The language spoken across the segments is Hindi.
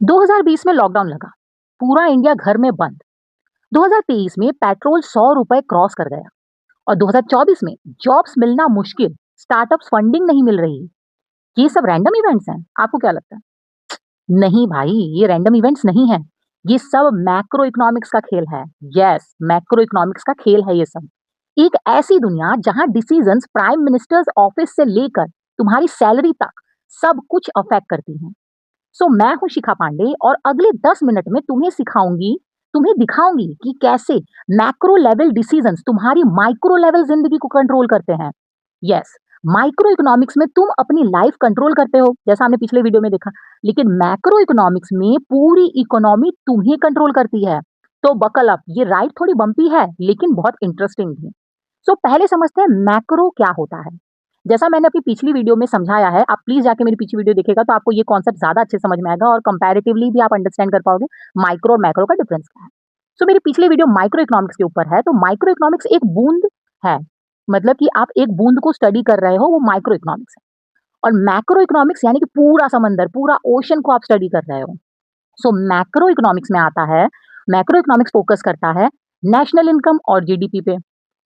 2020 में लॉकडाउन लगा, पूरा इंडिया घर में बंद। 2023 में पेट्रोल 100 रुपए क्रॉस कर गया और 2024 में जॉब्स मिलना मुश्किल, स्टार्टअप्स फंडिंग नहीं मिल रही। ये सब रैंडम इवेंट्स हैं, आपको क्या लगता है? नहीं भाई, ये रैंडम इवेंट्स नहीं है। ये सब मैक्रो इकोनॉमिक्स का खेल है। यस, मैक्रो इकोनॉमिक्स का खेल है ये सब। एक ऐसी दुनिया जहां डिसीजंस प्राइम मिनिस्टर्स ऑफिस से लेकर तुम्हारी सैलरी तक सब कुछ अफेक्ट करती हैं। मैं हूँ शिखा पांडे और अगले 10 मिनट में तुम्हें दिखाऊंगी कि कैसे मैक्रो लेवल डिसीजंस तुम्हारी माइक्रो लेवल जिंदगी को कंट्रोल करते हैं। यस, माइक्रो इकोनॉमिक्स में तुम अपनी लाइफ कंट्रोल करते हो, जैसा हमने पिछले वीडियो में देखा, लेकिन मैक्रो इकोनॉमिक्स में पूरी इकोनॉमी तुम्हें कंट्रोल करती है। तो बकल अप, ये राइड थोड़ी बम्पी है लेकिन बहुत इंटरेस्टिंग भी। पहले समझते हैं मैक्रो क्या होता है। जैसा मैंने अपनी पिछली वीडियो में समझाया है, आप प्लीज जाके मेरी पिछली वीडियो देखिएगा तो आपको ये कॉन्सेप्ट ज्यादा अच्छे समझ में आएगा और कंपैरेटिवली भी आप अंडरस्टैंड कर पाओगे माइक्रो और मैक्रो का डिफरेंस क्या है। मेरी पिछली वीडियो माइक्रो इकोनॉमिक्स के ऊपर है, तो माइक्रो इकोनॉमिक्स एक बूंद है, मतलब कि आप एक बूंद को स्टडी कर रहे हो, वो माइक्रो इकोनॉमिक्स है। और मैक्रो इकोनॉमिक्स यानी कि पूरा समंदर, पूरा ओशन को आप स्टडी कर रहे हो। मैक्रो इकोनॉमिक्स में आता है, मैक्रो इकोनॉमिक्स फोकस करता है नेशनल इनकम और जीडीपी पे,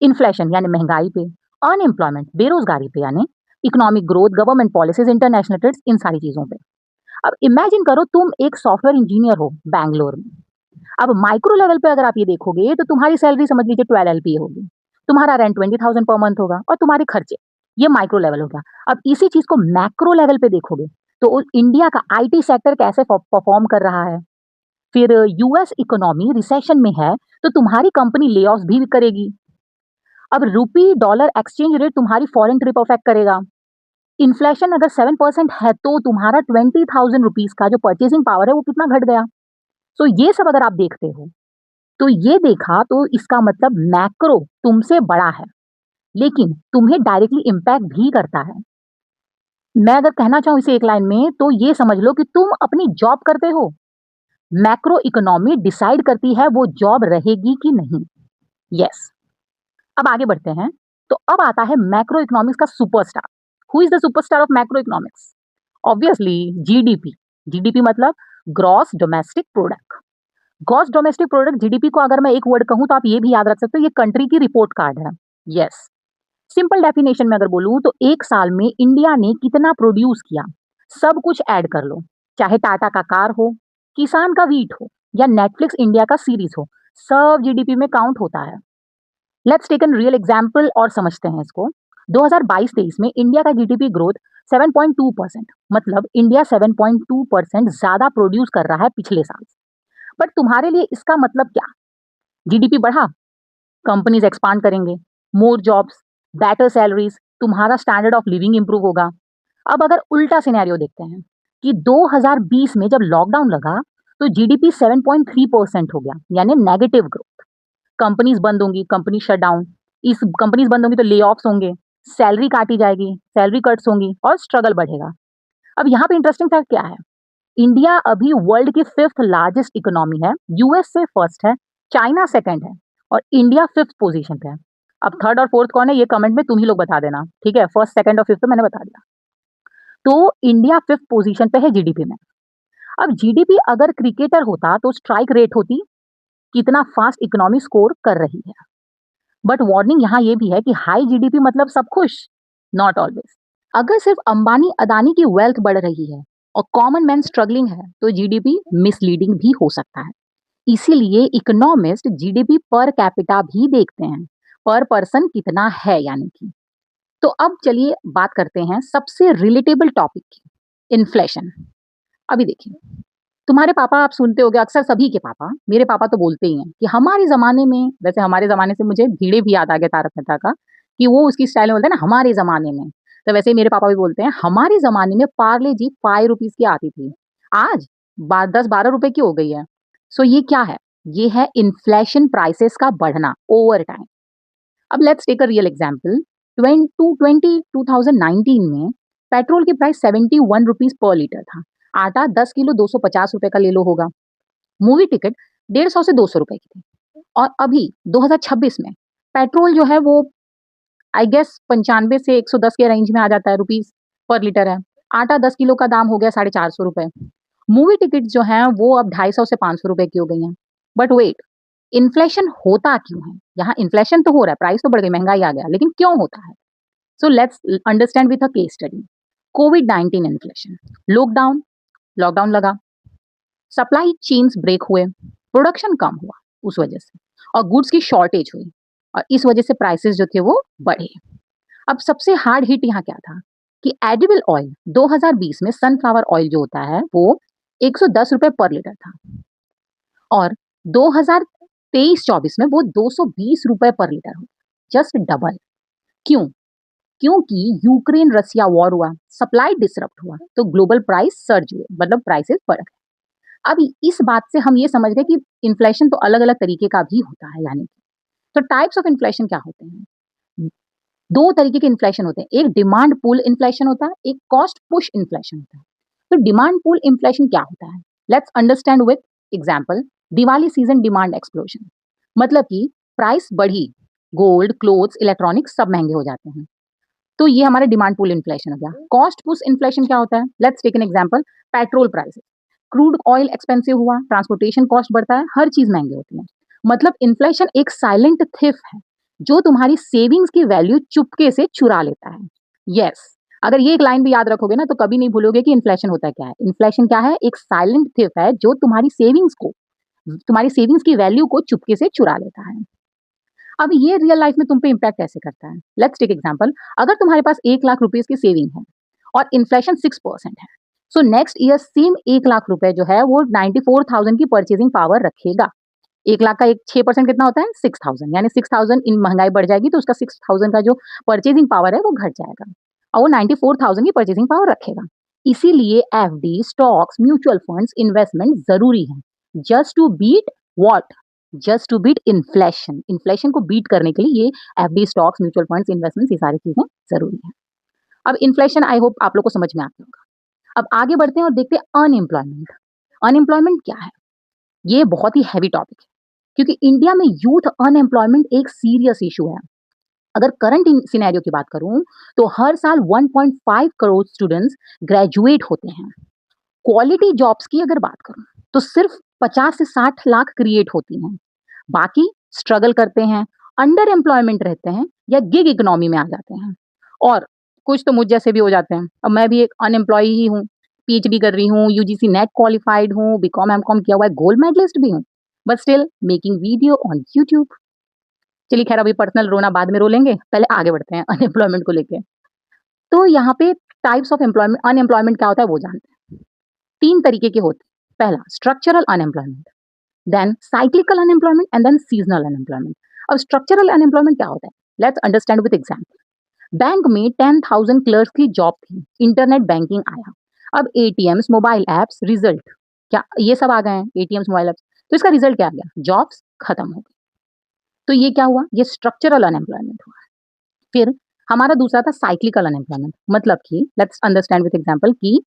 इन्फ्लेशन यानी महंगाई पे, अनएम्प्लॉयमेंट बेरोजगारी पे यानी economic growth, government policies, international trades, इन सारी चीजों पे। अब इमेजिन करो तुम एक सॉफ्टवेयर इंजीनियर हो बैंगलोर में। अब माइक्रो लेवल पे अगर आप ये देखोगे तो तुम्हारी सैलरी समझ लीजिए 12 LPA होगी, तुम्हारा रेंट 20,000 पर मंथ होगा और तुम्हारे खर्चे, ये माइक्रो लेवल हो गया। अब इसी चीज को मैक्रो लेवल पे देखोगे तो इंडिया का आईटी सेक्टर कैसे परफॉर्म कर रहा है। फिर यूएस इकोनॉमी रिसेशन में है तो तुम्हारी कंपनी ले भी करेगी। अब रूपी डॉलर एक्सचेंज रेट तुम्हारी फॉरेन ट्रिप अफेक्ट करेगा। इन्फ्लेशन अगर 7% है तो तुम्हारा 20,000 रुपीज का जो परचेसिंग पावर है वो कितना घट गया। ये सब अगर आप देखते हो तो ये देखा तो इसका मतलब मैक्रो तुमसे बड़ा है, लेकिन तुम्हें डायरेक्टली इम्पैक्ट भी करता है। मैं अगर कहना चाहूं इसे एक लाइन में तो ये समझ लो कि तुम अपनी जॉब करते हो, मैक्रो इकोनॉमी डिसाइड करती है वो जॉब रहेगी कि नहीं। यस, अब आगे बढ़ते हैं। तो अब आता है मैक्रो इकोनॉमिक्स का superstar. Who is the superstar of macro economics? Obviously GDP. GDP मतलब gross domestic product. Gross domestic product, GDP को अगर मैं एक वर्ड कहूं तो आप ये भी याद रख सकते हो, ये कंट्री की रिपोर्ट कार्ड है। यस, सिंपल डेफिनेशन में अगर बोलूं तो एक साल में इंडिया ने कितना प्रोड्यूस किया, सब कुछ ऐड कर लो। चाहे टाटा का कार हो, किसान का वीट हो, या नेटफ्लिक्स इंडिया का सीरीज हो, सब जीडीपी में काउंट होता है। Let's take an real example और समझते हैं इसको। 2022-23 में इंडिया का जीडीपी ग्रोथ 7.2%, मतलब इंडिया 7.2% ज्यादा प्रोड्यूस कर रहा है पिछले साल। बट तुम्हारे लिए इसका मतलब क्या? जीडीपी बढ़ा, कंपनीज एक्सपांड करेंगे, मोर जॉब्स, बेटर सैलरीज, तुम्हारा स्टैंडर्ड ऑफ लिविंग इंप्रूव होगा। अब अगर उल्टा सिनेरियो देखते हैं कि 2020 में जब लॉकडाउन लगा तो जीडीपी 7.3% हो गया, यानी नेगेटिव ग्रोथ। कंपनीज बंद होंगी, कंपनी शट डाउन। इस कंपनीज बंद होंगी तो ले ऑफ्स होंगे, सैलरी काटी जाएगी, सैलरी कट्स होंगी और स्ट्रगल बढ़ेगा। अब यहाँ पे इंटरेस्टिंग फैक्ट क्या है? इंडिया अभी वर्ल्ड की 5th लार्जेस्ट इकोनॉमी है, यूएस से फर्स्ट है, चाइना सेकंड है और इंडिया 5th पोजीशन पे है। अब थर्ड और फोर्थ कौन है ये कमेंट में तुम ही लोग बता देना, ठीक है? फर्स्ट, सेकंड और फिफ्थ तो मैंने बता दिया। तो इंडिया 5th पोजीशन पे है जीडीपी में। अब जीडीपी अगर क्रिकेटर होता तो स्ट्राइक रेट होती, कितना फास्ट इकोनॉमी स्कोर कर रही है। बट वार्निंग यहाँ ये भी है कि हाई जीडीपी मतलब सब खुश, नॉट ऑलवेज। अगर सिर्फ अंबानी अदानी की वेल्थ बढ़ रही है और कॉमन मैन स्ट्रगलिंग है तो जीडीपी मिसलीडिंग भी हो सकता है। इसीलिए इकोनॉमिस्ट जीडीपी पर कैपिटा भी देखते हैं, पर पर्सन कितना है यानी कि। तो अब चलिए बात करते हैं सबसे रिलेटेबल टॉपिक की, इन्फ्लेशन। अभी देखिए, तुम्हारे पापा, आप सुनते होगे अक्सर, सभी के पापा, मेरे पापा तो बोलते ही हैं कि हमारे ज़माने में, वैसे हमारे ज़माने से मुझे भिड़े भी याद आ गया तारक मेहता का, कि वो उसकी स्टाइल में बोलते हैं ना हमारे ज़माने में। तो वैसे ही मेरे पापा भी बोलते हैं हमारे ज़माने में पार्ले जी 5 रुपीज़ की आती थी, आज 10-12 रुपए की हो गई है। ये क्या है? ये है इन्फ्लेशन, प्राइसेस का बढ़ना ओवर टाइम। अब let's take a real example. 2019 में पेट्रोल की प्राइस 71 रुपीज पर लीटर था। आटा 10 किलो 250 रुपए का ले लो होगा। मूवी टिकट 150 से 200 रुपए की थी। और अभी 2026 में पेट्रोल जो है वो आई गेस 95 से 110 के रेंज में आ जाता है, रुपीज पर लीटर है। आटा 10 किलो का दाम हो गया 450 रुपए। मूवी टिकट जो हैं वो अब 250 से 500 रुपए की हो गई हैं। बट वेट, इन्फ्लेशन होता क्यों है? यहाँ इन्फ्लेशन तो हो रहा है, प्राइस तो बढ़ गई, महँगाई आ गया, लेकिन क्यों होता है? So let's understand with a case study. Covid inflation, lockdown lockdown लगा, सप्लाई चेन्स ब्रेक हुए, प्रोडक्शन कम हुआ उस वजह से और गुड्स की शॉर्टेज हुई और इस वजह से प्राइसेस जो थे वो बढ़े। अब सबसे हार्ड हिट यहाँ क्या था कि एडिबल ऑयल 2020 में सनफ्लावर ऑयल जो होता है वो 110 रुपए पर लीटर था और 2023-24 में वो 220 रुपए पर लीटर हो गया, जस्ट डबल। क्यों? क्योंकि यूक्रेन रसिया वॉर हुआ, सप्लाई डिसरप्ट हुआ, तो ग्लोबल प्राइस सर्ज हुए, मतलब प्राइसेस बढ़ गए। अब इस बात से हम ये समझ गए कि इन्फ्लेशन तो अलग-अलग तरीके का भी होता है यानी कि। तो टाइप्स ऑफ इन्फ्लेशन क्या होते हैं? 2 तरीके के इन्फ्लेशन होते हैं, एक डिमांड पुल इन्फ्लेशन होता है, एक कॉस्ट पुश इन्फ्लेशन होता है। तो डिमांड पुल इन्फ्लेशन क्या होता है? Let's understand with example, Diwali season demand explosion. मतलब कि प्राइस बढ़ी, गोल्ड, क्लोथ्स, इलेक्ट्रॉनिक्स सब महँगे हो जाते हैं। तो ये हमारा डिमांड पुल इन्फ्लेशन हो गया। कॉस्ट पुश इन्फ्लेशन क्या होता है? Let's take an example, petrol prices. Crude oil expensive हुआ, ट्रांसपोर्टेशन कॉस्ट बढ़ता है, हर चीज़ महँगी होती है। मतलब इन्फ्लेशन एक साइलेंट थिफ है, जो तुम्हारी सेविंग्स की वैल्यू चुपके से चुरा लेता है। यस, अगर ये एक लाइन भी याद रखोगे ना तो कभी नहीं भूलोगे कि इन्फ्लेशन होता क्या है। इन्फ्लेशन क्या है? एक साइलेंट थिफ है जो तुम्हारी सेविंग्स की वैल्यू को चुपके से चुरा लेता है। अब ये रियल लाइफ में तुम पे इम्पैक्ट कैसे करता है? लेट्स टेक एग्जांपल, अगर तुम्हारे पास 1 लाख रुपीस की सेविंग है और इन्फ्लेशन 6% है, so next year same 1 lakh रुपए जो है वो 94,000 की परचेजिंग पावर रखेगा। 1 लाख का एक 6% कितना होता है? 6,000, यानी 6,000 इन महँगाई बढ़ जाएगी तो उसका 6,000 का जो परचेजिंग पावर है वो घट जाएगा और वो 94,000 की परचेजिंग पावर रखेगा। इसीलिए FD, stocks, mutual funds, investment ज़रूरी है। Just to beat what? Just to beat inflation. Inflation को बीट करने के लिए ये FD, stocks, mutual funds, investments ये सारी चीज़ें ज़रूरी हैं। अब इन्फ्लेशन आई होप आप लोग को समझ में आ गया होगा। अब आगे बढ़ते हैं और देखते हैं अनएम्प्लॉयमेंट। अनएम्प्लॉयमेंट क्या है? ये बहुत ही हेवी टॉपिक है क्योंकि इंडिया में यूथ अनएम्प्लॉयमेंट एक सीरियस इशू है। अगर करंट सिनेरियो की बात करूं तो हर साल 1.5 करोड़ स्टूडेंट्स ग्रेजुएट होते हैं। क्वालिटी जॉब्स की अगर बात करूं तो सिर्फ 50 से 60 लाख क्रिएट होती हैं। बाकी स्ट्रगल करते हैं, अंडर एम्प्लॉयमेंट रहते हैं या गिग इकोनॉमी में आ जाते हैं और कुछ तो मुझ जैसे भी हो जाते हैं। अब मैं भी एक अनएम्प्लॉय ही हूँ, पीएचडी कर रही हूँ, यूजीसी नेट क्वालिफाइड हूँ, बीकॉम एमकॉम किया हुआ है, गोल्ड मेडलिस्ट भी हूँ, but still making video on YouTube. चलिए खैर अभी पर्सनल रोना बाद में रो लेंगे, पहले आगे बढ़ते हैं अनएम्प्लॉयमेंट को लेके। तो यहाँ पे टाइप्स ऑफ एम्प्लॉयमेंट अनएम्प्लॉयमेंट क्या होता है वो जानते हैं। 3 तरीके के होते हैं। पहला structural unemployment, then cyclical unemployment and then seasonal unemployment. अब स्ट्रक्चरल अनएम्प्लॉयमेंट क्या होता है? Let's understand with example. Bank में 10,000 क्लर्क्स की जॉब थी, इंटरनेट बैंकिंग आया। अब एटीएम्स, मोबाइल ऐप्स, रिजल्ट क्या ये सब आ गए हैं, एटीएम्स, मोबाइल ऐप्स। तो इसका रिजल्ट क्या आ गया? जॉब्स खत्म हो गई। तो ये क्या हुआ? ये स्ट्रक्चरल अनएम्प्लॉयमेंट हुआ। फिर हमारा दूसरा था साइक्लिकल अनएम्प्लॉयमेंट, मतलब कि लेट्स अंडरस्टैंड विद एग्जांपल कि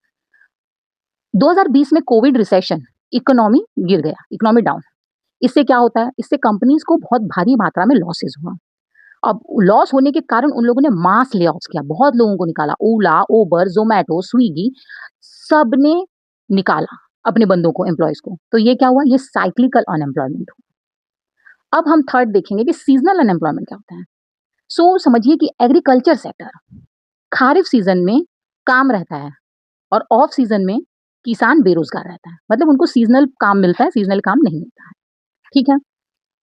2020 में कोविड रिसेशन, इकोनॉमी गिर गया, इकोनॉमी डाउन। इससे क्या होता है? इससे कंपनीज को बहुत भारी मात्रा में लॉसेस हुआ। अब लॉस होने के कारण उन लोगों ने मास ले-ऑफ्स किया, बहुत लोगों को निकाला। ओला, उबर, ज़ोमैटो, स्विगी सबने निकाला अपने बंदों को, एम्प्लॉइज़ को। तो ये क्या हुआ? ये साइक्लिकल अनएम्प्लॉयमेंट हुआ। अब हम थर्ड देखेंगे कि सीज़नल अनएम्प्लॉयमेंट क्या होता है। सो समझिए कि एग्रीकल्चर सेक्टर, खरीफ सीज़न में काम रहता है और ऑफ सीज़न में किसान बेरोज़गार रहता है। मतलब उनको सीज़नल काम मिलता है, सीज़नल काम नहीं मिलता है। ठीक है?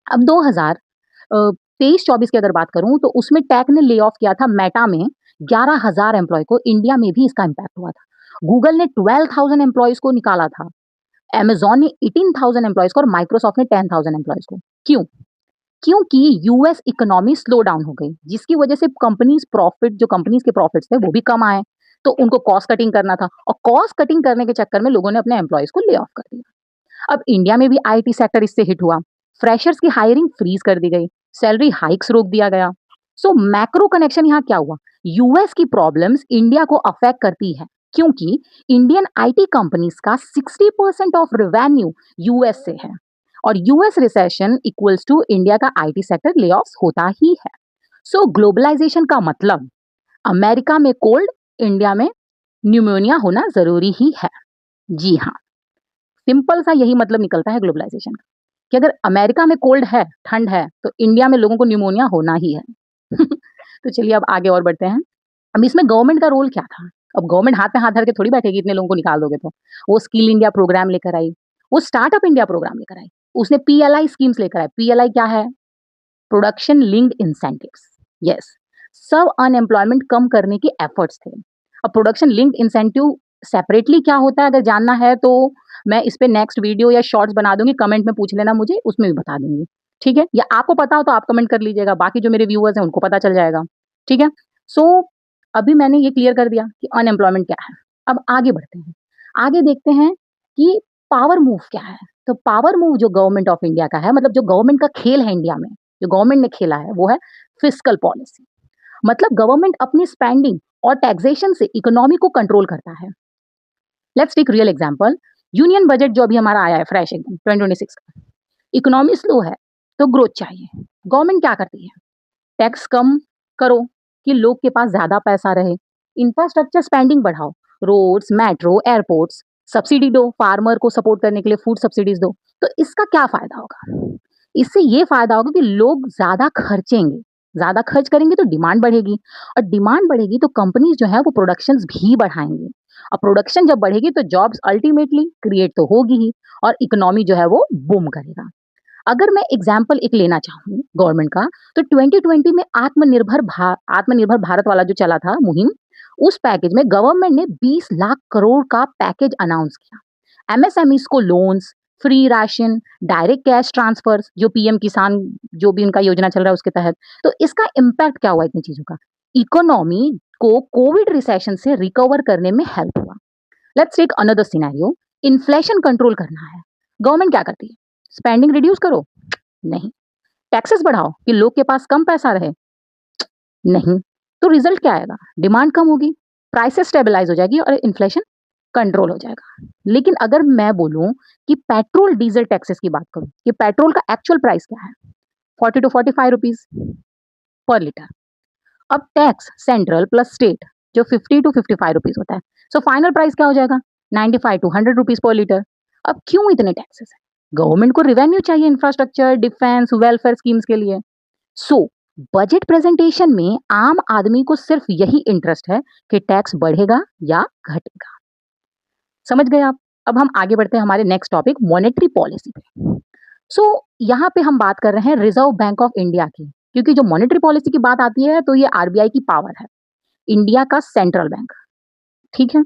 अब 23-24 की अगर बात करूँ तो उसमें टेक ने ले ऑफ किया था मेटा में 11,000 एम्प्लॉयी को, इंडिया में भी इसका इम्पैक्ट हुआ था। गूगल ने 12,000 एम्प्लॉइज़ को निकाला था, अमेज़न ने 18,000 एम्प्लॉइज़ को और माइक्रोसॉफ्ट ने 10,000 एम्प्लॉइज़ को। क्यों? क्योंकि यूएस इकोनॉमी स्लो डाउन हो गई, जिसकी वजह से कंपनीज के प्रॉफिट्स थे वो भी कम आए, तो उनको कॉस्ट कटिंग करना था और कॉस्ट कटिंग करने के चक्कर में लोगों ने अपने एम्प्लॉइज़ को ले ऑफ कर दिया। अब इंडिया में भी आईटी सेक्टर इससे हिट हुआ। फ्रेशर्स की हायरिंग फ्रीज कर दी गई, सैलरी हाइक्स रोक दिया गया। सो मैक्रो कनेक्शन यहाँ क्या हुआ? यूएस की प्रॉब्लम्स इंडिया को अफेक्ट करती है क्योंकि इंडियन आईटी कंपनीज का 60% ऑफ रेवेन्यू यूएस से है और US recession equals to India का आईटी सेक्टर ले होता ही है। सो ग्लोबलाइजेशन का मतलब अमेरिका में कोल्ड, इंडिया में न्यूमोनिया होना जरूरी ही है। जी हाँ। सिंपल सा यही मतलब निकलता है ग्लोबलाइजेशन का, कि अगर अमेरिका में कोल्ड है, ठंड है, तो इंडिया में लोगों को न्यूमोनिया होना ही है। तो चलिए अब आगे और बढ़ते हैं। अब इसमें गवर्नमेंट का रोल क्या था? अब गवर्नमेंट हाथ में हाथ धर के थोड़ी बैठेगी इतने लोगों को निकाल दोगे तो। वो स्किल इंडिया प्रोग्राम लेकर आई, वो स्टार्टअप इंडिया प्रोग्राम लेकर आई, उसने पीएलआई स्कीम्स लेकर आई। पीएलआई क्या है? Production linked incentives. यस, सब अनएम्प्लॉयमेंट कम करने के एफर्ट्स थे। अब प्रोडक्शन लिंक्ड इंसेंटिव सेपरेटली क्या होता है अगर जानना है तो मैं इस पे नेक्स्ट वीडियो या शॉर्ट्स बना दूंगी, कमेंट में पूछ लेना मुझे, उसमें भी बता दूंगी। ठीक है, या आपको पता हो तो आप कमेंट कर लीजिएगा, बाकी जो मेरे व्यूअर्स हैं उनको पता चल जाएगा। ठीक है, सो अभी मैंने ये क्लियर कर दिया कि अनएम्प्लॉयमेंट क्या है। अब आगे बढ़ते हैं, आगे देखते हैं कि पावर मूव क्या है। तो पावर मूव जो गवर्नमेंट ऑफ इंडिया का है, मतलब जो गवर्नमेंट का खेल है इंडिया में, जो गवर्नमेंट ने खेला है वो है फिस्कल पॉलिसी। मतलब गवर्नमेंट अपनी स्पेंडिंग और टैक्सेशन से इकोनॉमी को कंट्रोल करता है। Let's take real example. Union budget जो अभी हमारा आया है फ्रेश एकदम 2026 का, इकोनॉमी स्लो है तो ग्रोथ चाहिए। गवर्नमेंट क्या करती है? टैक्स कम करो कि लोग के पास ज्यादा पैसा रहे, इंफ्रास्ट्रक्चर स्पेंडिंग बढ़ाओ, रोड्स, मेट्रो, एयरपोर्ट्स, सब्सिडी दो, फार्मर को सपोर्ट करने के लिए फूड सब्सिडीज दो। तो इसका क्या फायदा होगा? इससे ये फायदा होगा कि लोग ज्यादा खर्चेंगे, ज्यादा खर्च करेंगे तो डिमांड बढ़ेगी, और डिमांड बढ़ेगी तो कंपनीज जो है वो प्रोडक्शंस भी बढ़ाएंगे, और प्रोडक्शन जब बढ़ेगी तो जॉब्स अल्टीमेटली क्रिएट तो होगी ही, और इकोनॉमी जो है वो बूम करेगा। अगर मैं एग्जाम्पल एक लेना चाहूँ गवर्नमेंट का, तो 2020 में आत्मनिर्भर भारत वाला जो चला था मुहिम, उस पैकेज में गवर्नमेंट ने 20 लाख करोड़ का पैकेज अनाउंस किया। एमएसएमईज को loans, free ration, direct cash transfers, जो पीएम किसान जो भी उनका योजना चल रहा है उसके तहत। तो इसका इम्पैक्ट क्या हुआ इतनी चीजों का? इकोनॉमी को कोविड रिसेशन से रिकवर करने में हेल्प हुआ। Let's take another scenario. Inflation control करना है, गवर्नमेंट क्या करती है? स्पेंडिंग रिड्यूस करो? नहीं। टैक्सेस बढ़ाओ कि लोग के पास कम पैसा रहे? नहीं। तो रिजल्ट क्या आएगा? डिमांड कम होगी, प्राइसेस स्टेबलाइज हो जाएगी और इन्फ्लेशन कंट्रोल हो जाएगा। लेकिन अगर मैं बोलूं कि पेट्रोल डीजल टैक्सेस की बात करूं कि पेट्रोल का एक्चुअल प्राइस क्या है, 40 टू 45 रुपीज पर लीटर। अब टैक्स सेंट्रल प्लस स्टेट जो 50 टू 55 रुपीज होता है, सो फाइनल प्राइस क्या हो जाएगा? 95 टू 100 रुपीज पर लीटर। अब क्यों इतने टैक्सेस है? गवर्नमेंट को रेवेन्यू चाहिए इंफ्रास्ट्रक्चर, डिफेंस, वेलफेयर स्कीम्स के लिए। सो बजट प्रेजेंटेशन में आम आदमी को सिर्फ यही इंटरेस्ट है कि टैक्स बढ़ेगा या घटेगा। समझ गए आप? अब हम आगे बढ़ते हैं हमारे नेक्स्ट टॉपिक मॉनेटरी पॉलिसी पे। सो यहाँ पे हम बात कर रहे हैं रिजर्व बैंक ऑफ इंडिया की, क्योंकि जो मॉनेटरी पॉलिसी की बात आती है तो ये आरबीआई की पावर है, इंडिया का सेंट्रल बैंक। ठीक है,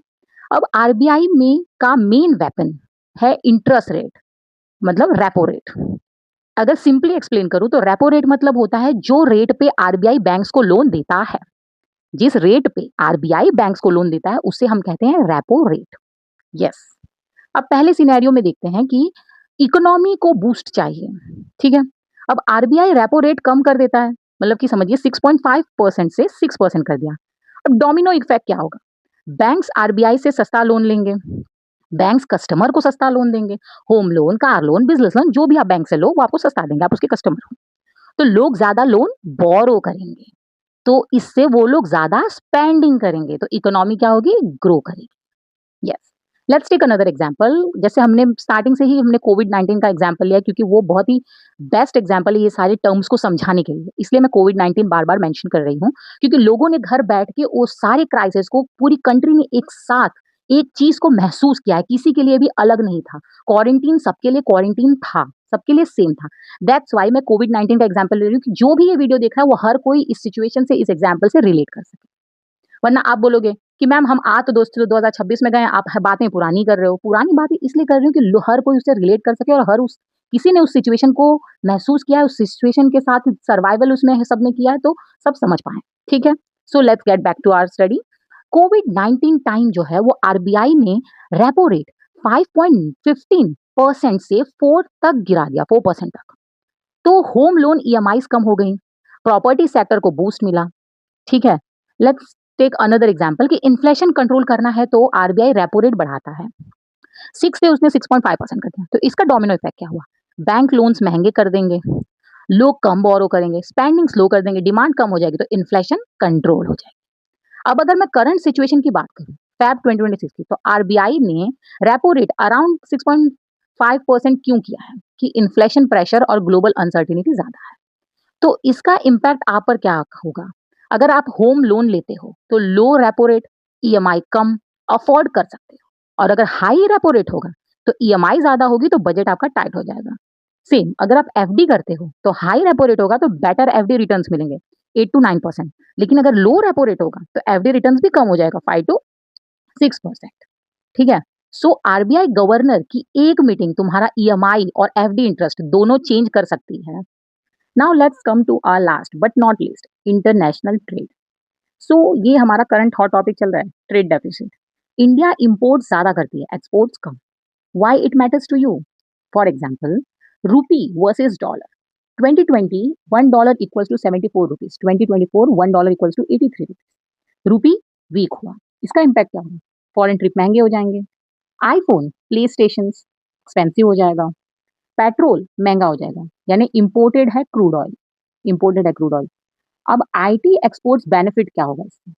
अब आरबीआई में का मेन वेपन है इंटरेस्ट रेट, मतलब रेपो रेट। अगर सिंपली एक्सप्लेन करूं तो रेपो रेट मतलब होता है जो रेट पे आरबीआई बैंक्स को लोन देता है। जिस रेट पे आरबीआई बैंक्स को लोन देता है उसे हम कहते हैं रेपो रेट। यस। अब पहले सिनेरियो में देखते हैं कि इकोनॉमी को बूस्ट चाहिए। ठीक है, अब आरबीआई रेपो रेट कम कर देता है, मतलब कि समझिए 6.5% से 6% कर दिया। अब डोमिनो इफेक्ट क्या होगा? बैंक्स आरबीआई से सस्ता लोन लेंगे, बैंक्स कस्टमर को सस्ता लोन देंगे, home loan, car loan, business loan, जो भी आप बैंक से लो वो आपको सस्ता देंगे, आप उसके कस्टमर हो। तो लोग ज्यादा लोन बोरो करेंगे, तो इससे वो लोग ज्यादा स्पेंडिंग करेंगे, तो इकोनॉमी क्या होगी? ग्रो करेगी। Yes. Let's take another example. जैसे हमने स्टार्टिंग से ही हमने कोविड 19 का एग्जांपल लिया, क्योंकि वो बहुत ही बेस्ट एग्जांपल है ये सारे टर्म्स को समझाने के लिए, इसलिए मैं कोविड 19 बार बार मेंशन कर रही हूँ, क्योंकि लोगों ने घर बैठ के वो सारे क्राइसिस को पूरी कंट्री ने एक साथ एक चीज को महसूस किया है, किसी के लिए भी अलग नहीं था। क्वारंटीन सबके लिए क्वारंटीन था, सबके लिए सेम था। दैट्स वाई मैं कोविड 19 का एग्जाम्पल ले रही हूँ कि जो भी ये वीडियो देख रहा है वो हर कोई इस सिचुएशन से, इस एग्जाम्पल से रिलेट कर सके। वरना आप बोलोगे कि मैम हम आ तो दोस्तों 2026 में गए, आप बातें पुरानी कर रहे हो। पुरानी बातें इसलिए कर रही हूँ कि हर कोई उससे रिलेट कर सके, और हर उस किसी ने उस सिचुएशन को महसूस किया है, उस सिचुएशन के साथ सर्वाइवल उसमें सबने किया है, तो सब समझ पाए। ठीक है, so let's get back to our study. Covid 19 time जो है वो आरबीआई ने रेपो रेट 5.15% से 4 तक गिरा दिया, 4% तक। तो होम लोन ईएमआईज कम हो गई, प्रॉपर्टी सेक्टर को बूस्ट मिला। ठीक है, लेट्स टेक अनदर एग्जांपल कि इन्फ्लेशन कंट्रोल करना है तो आरबीआई रेपो रेट बढ़ाता है, 6 से उसने 6.5% कर दिया। तो इसका डोमिनो इफेक्ट क्या हुआ? बैंक लोन्स महंगे कर देंगे, लोग कम बोरो करेंगे, स्पेंडिंग स्लो कर देंगे, डिमांड कम हो जाएगी, तो इन्फ्लेशन कंट्रोल हो जाएगी। अब अगर मैं करंट सिचुएशन की बात करूं, फैब 2026 की, तो आरबीआई ने रेपो रेट अराउंड 5% क्यों किया है कि इन्फ्लेशन प्रेशर और ग्लोबल अनसर्टेनिटी ज्यादा है। तो इसका इम्पैक्ट आप पर क्या होगा? अगर आप होम लोन लेते हो तो लो रेपो रेट, ईएमआई कम, अफोर्ड कर सकते हो। और अगर हाई रेपो रेट होगा तो ईएमआई ज्यादा होगी तो बजट आपका टाइट हो जाएगा। सेम अगर आप एफडी करते हो तो हाई रेपो रेट होगा तो बेटर एफडी रिटर्न्स मिलेंगे 8 to 9%। लेकिन अगर लो रेपो रेट होगा तो एफडी रिटर्न्स भी कम हो जाएगा 5 to 6%। ठीक है। सो आरबीआई गवर्नर की एक मीटिंग तुम्हारा ईएमआई और एफडी इंटरेस्ट दोनों चेंज कर सकती है। Now let's come to our last but not least, international trade. So ये हमारा करंट हॉट टॉपिक चल रहा है, ट्रेड डेफिसिट। इंडिया इंपोर्ट ज्यादा करती है, एक्सपोर्ट्स कम। Why it matters to you? For example, rupee versus dollar. 2020 $1 equals to 74 rupees, 2024 $1 equals to 83 rupees. Rupee weak हुआ, इसका इम्पैक्ट क्या होगा? फॉरेन ट्रिप महंगे हो जाएंगे, आईफोन, प्ले स्टेशन एक्सपेंसिव हो जाएगा, पेट्रोल महंगा हो जाएगा, यानी इंपोर्टेड है क्रूड ऑयल, इंपोर्टेड है क्रूड ऑयल। अब आईटी एक्सपोर्ट्स बेनिफिट क्या होगा इससे?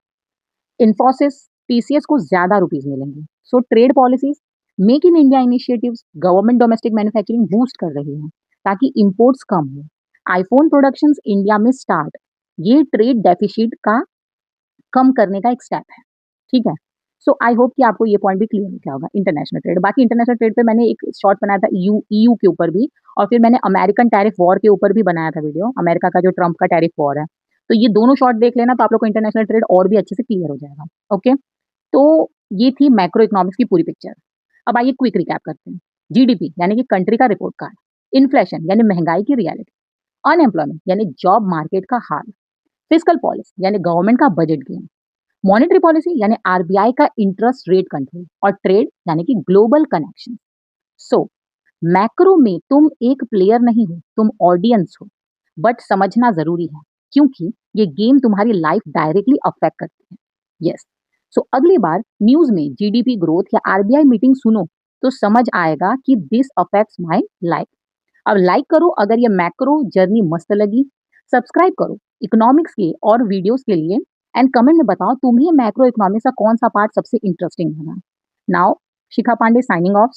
इन्फोसिस, टीसीएस को ज्यादा रुपीज मिलेंगे। So trade policies, make in India initiatives, government domestic manufacturing boost कर रही है ताकि इंपोर्ट्स कम हो। आईफोन प्रोडक्शंस इंडिया में स्टार्ट, ये ट्रेड डेफिसिट का कम करने का एक स्टेप है। ठीक है। सो आई होप कि आपको ये पॉइंट भी क्लियर हो गया होगा इंटरनेशनल ट्रेड। बाकी इंटरनेशनल ट्रेड पे मैंने एक शॉर्ट बनाया था ईयू के ऊपर भी, और फिर मैंने अमेरिकन टैरिफ वॉर के ऊपर भी बनाया था वीडियो, अमेरिका का जो ट्रम्प का टैरिफ वॉर है। तो ये दोनों शॉर्ट देख लेना तो आप लोग को इंटरनेशनल ट्रेड और भी अच्छे से क्लियर हो जाएगा। ओके। तो ये थी मैक्रो इकोनॉमिक्स की पूरी पिक्चर। अब आइए क्विक रिकैप करते हैं। जीडीपी यानी कि कंट्री का रिपोर्ट कार्ड, इन्फ्लेशन यानी महंगाई की रियलिटी, अनएम्प्लॉयमेंट यानी जॉब मार्केट का हाल, फिजिकल पॉलिसी यानी गवर्नमेंट का बजट गेम, मॉनेटरी पॉलिसी यानी आरबीआई का इंटरेस्ट रेट कंट्रोल, और ट्रेड यानी कि ग्लोबल कनेक्शन। सो मैक्रो में तुम एक प्लेयर नहीं हो, तुम ऑडियंस हो। बट समझना जरूरी है क्योंकि ये गेम तुम्हारी लाइफ डायरेक्टली अफेक्ट करती है। यस। सो अगली बार न्यूज में जीडीपी ग्रोथ या आरबीआई मीटिंग सुनो तो समझ आएगा कि दिस अफेक्ट्स माय लाइफ। अब लाइक करो अगर ये मैक्रो जर्नी मस्त लगी, सब्सक्राइब करो इकोनॉमिक्स के और वीडियोस के लिए, एंड कमेंट में बताओ तुम्हें मैक्रो इकोनॉमिक्स का कौन सा पार्ट सबसे इंटरेस्टिंग लगा। Now Shikha Pandey signing off.